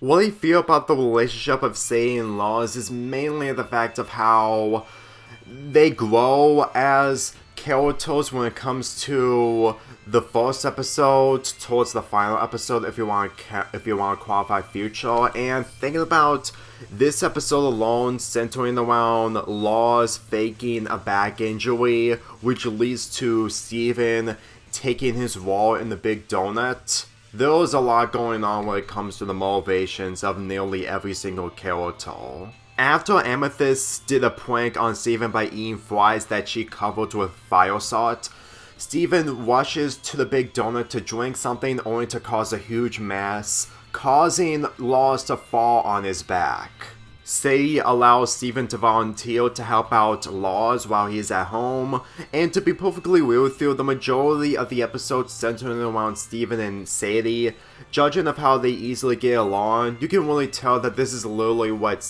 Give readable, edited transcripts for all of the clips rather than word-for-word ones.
What I feel about the relationship of Sadie and Lars is mainly the fact of how they grow as characters when it comes to the first episode towards the final episode, if you want to qualify future. And thinking about this episode alone, centering around Lars faking a back injury, which leads to Steven taking his role in the Big Donut. There's a lot going on when it comes to the motivations of nearly every single character. After Amethyst did a prank on Steven by eating fries that she covered with fire salt, Steven rushes to the Big Donut to drink something only to cause a huge mess, causing Lars to fall on his back. Sadie allows Steven to volunteer to help out Lars while he's at home, and to be perfectly real with you, the majority of the episodes centering around Steven and Sadie. Judging of how they easily get along, you can really tell that this is literally what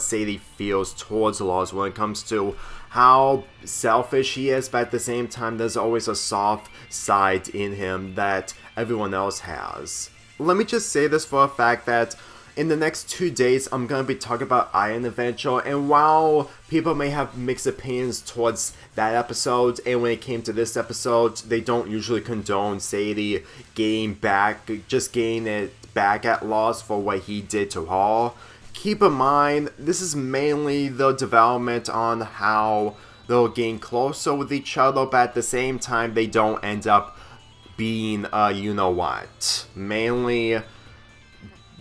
Sadie feels towards Lars when it comes to how selfish he is, but at the same time there's always a soft side in him that everyone else has. Let me just say this for a fact that in the next 2 days, I'm going to be talking about Iron Adventure, and while people may have mixed opinions towards that episode, and when it came to this episode, they don't usually condone Sadie getting it back at Lars for what he did to her. Keep in mind, this is mainly the development on how they'll gain closer with each other, but at the same time, they don't end up being you-know-what. Mainly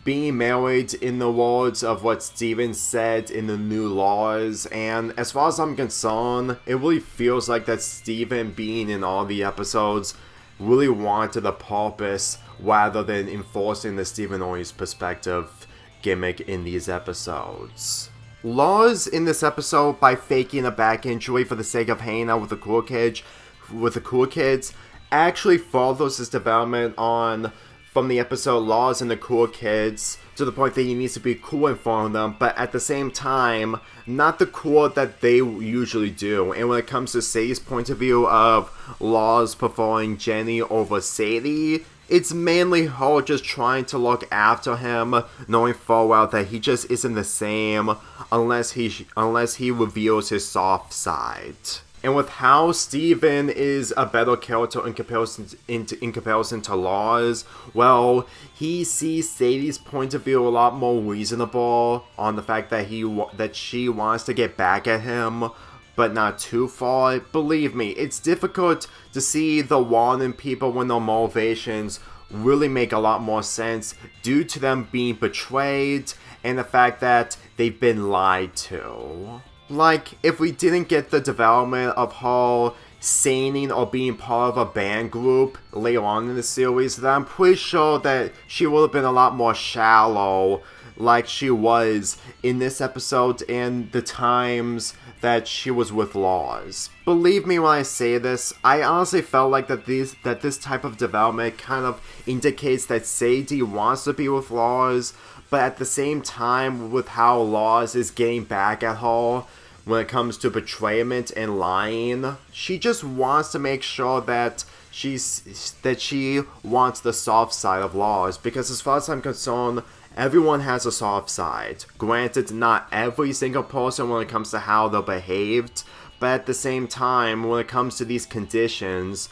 being married in the words of what Steven said in the new Lars, and as far as I'm concerned, it really feels like that Steven being in all the episodes really wanted a purpose rather than enforcing the Steven Ori's perspective gimmick in these episodes. Lars in this episode, by faking a back injury for the sake of hanging out with the cool kids, actually furthers his development on from the episode Lars and the cool kids to the point that he needs to be cool in front of them, but at the same time, not the cool that they usually do. And when it comes to Sadie's point of view of Lars preferring Jenny over Sadie, it's mainly her just trying to look after him, knowing full well that he just isn't the same unless he reveals his soft side. And with how Steven is a better character in comparison to Lars, well, he sees Sadie's point of view a lot more reasonable on the fact that she wants to get back at him, but not too far. Believe me, it's difficult to see the Warren people when their motivations really make a lot more sense due to them being betrayed and the fact that they've been lied to. Like, if we didn't get the development of her singing or being part of a band group later on in the series, then I'm pretty sure that she would have been a lot more shallow like she was in this episode and the times that she was with Lars. Believe me when I say this, I honestly felt like that this type of development kind of indicates that Sadie wants to be with Lars, but at the same time, with how Lars is getting back at her when it comes to betrayment and lying, she just wants to make sure that she wants the soft side of Lars, because as far as I'm concerned, everyone has a soft side. Granted, not every single person when it comes to how they're behaved, but at the same time, when it comes to these conditions,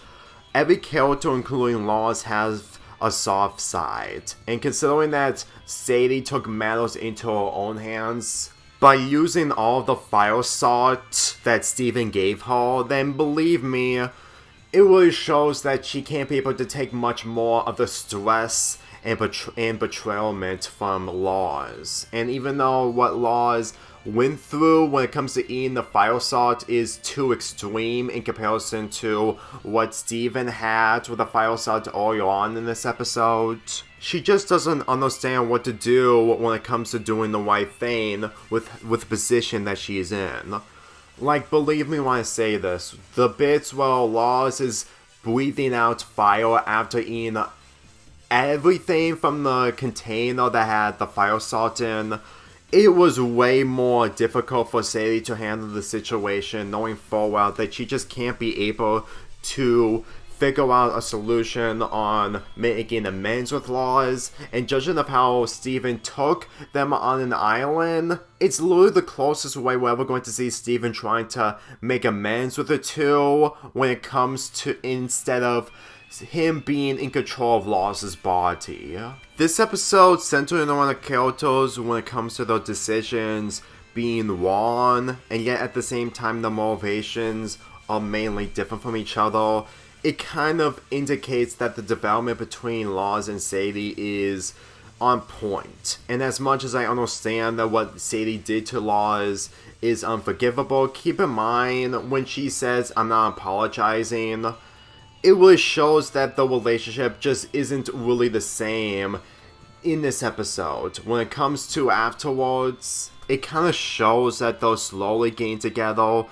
every character, including Lars, has a soft side. And considering that Sadie took matters into her own hands by using all of the fire salt that Steven gave her, then believe me, it really shows that she can't be able to take much more of the stress and betrayalment from Lars. And even though what Lars went through when it comes to eating the fire salt is too extreme in comparison to what Steven had with the fire salt early on in this episode, she just doesn't understand what to do when it comes to doing the right thing with the position that she is in. Like, believe me when I say this, the bits where Lars is breathing out fire after eating everything from the container that had the fire salt in, it was way more difficult for Sadie to handle the situation, knowing full well that she just can't be able to figure out a solution on making amends with Lars, and judging of how Steven took them on an island, it's literally the closest way we're ever going to see Steven trying to make amends with the two when it comes to, instead of him being in control of Lars' body. This episode centering around the characters when it comes to their decisions being wrong, and yet at the same time the motivations are mainly different from each other. It kind of indicates that the development between Lars and Sadie is on point. And as much as I understand that what Sadie did to Lars is unforgivable, keep in mind when she says, "I'm not apologizing," it really shows that the relationship just isn't really the same in this episode. When it comes to afterwards, it kind of shows that they'll slowly gain together.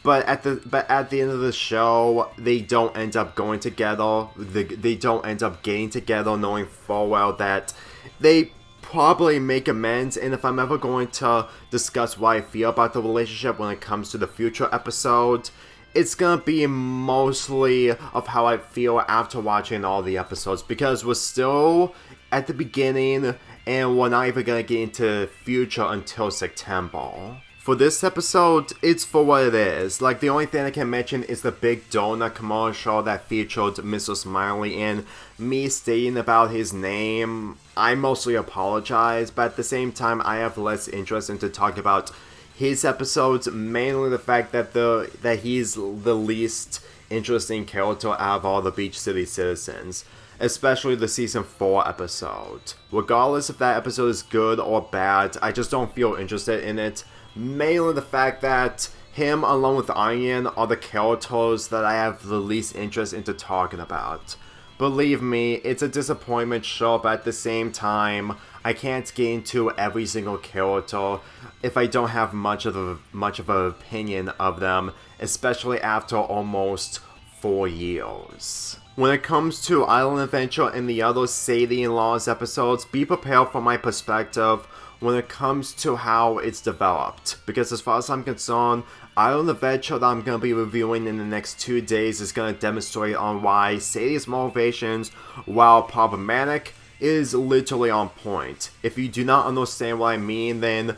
But at the end of the show, they don't end up going together. They don't end up getting together, knowing full well that they probably make amends. And if I'm ever going to discuss what I feel about the relationship when it comes to the future episode, it's gonna be mostly of how I feel after watching all the episodes, because we're still at the beginning and we're not even gonna get into future until September. For this episode, it's for what it is. Like, the only thing I can mention is the big donut commercial that featured Mr. Smiley, and me stating about his name. I mostly apologize, but at the same time, I have less interest into talking about his episodes, mainly the fact that he's the least interesting character out of all the Beach City citizens, especially the season 4 episode. Regardless if that episode is good or bad, I just don't feel interested in it. Mainly the fact that him along with Onion are the characters that I have the least interest into talking about. Believe me, it's a disappointment show, but at the same time, I can't get into every single character if I don't have much of an opinion of them, especially after almost 4 years. When it comes to Island Adventure and the other Sadie and Lars episodes, be prepared for my perspective when it comes to how it's developed. Because as far as I'm concerned, Island Adventure that I'm going to be reviewing in the next 2 days is going to demonstrate on why Sadie's motivations, while problematic, is literally on point. If you do not understand what I mean, then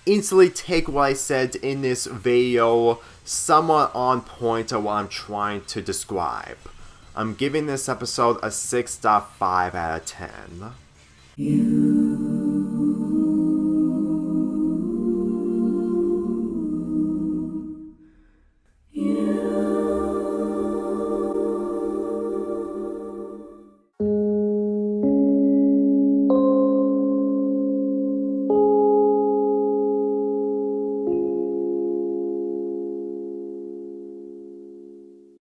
instantly take what I said in this video somewhat on point to what I'm trying to describe. I'm giving this episode a 6.5 out of 10.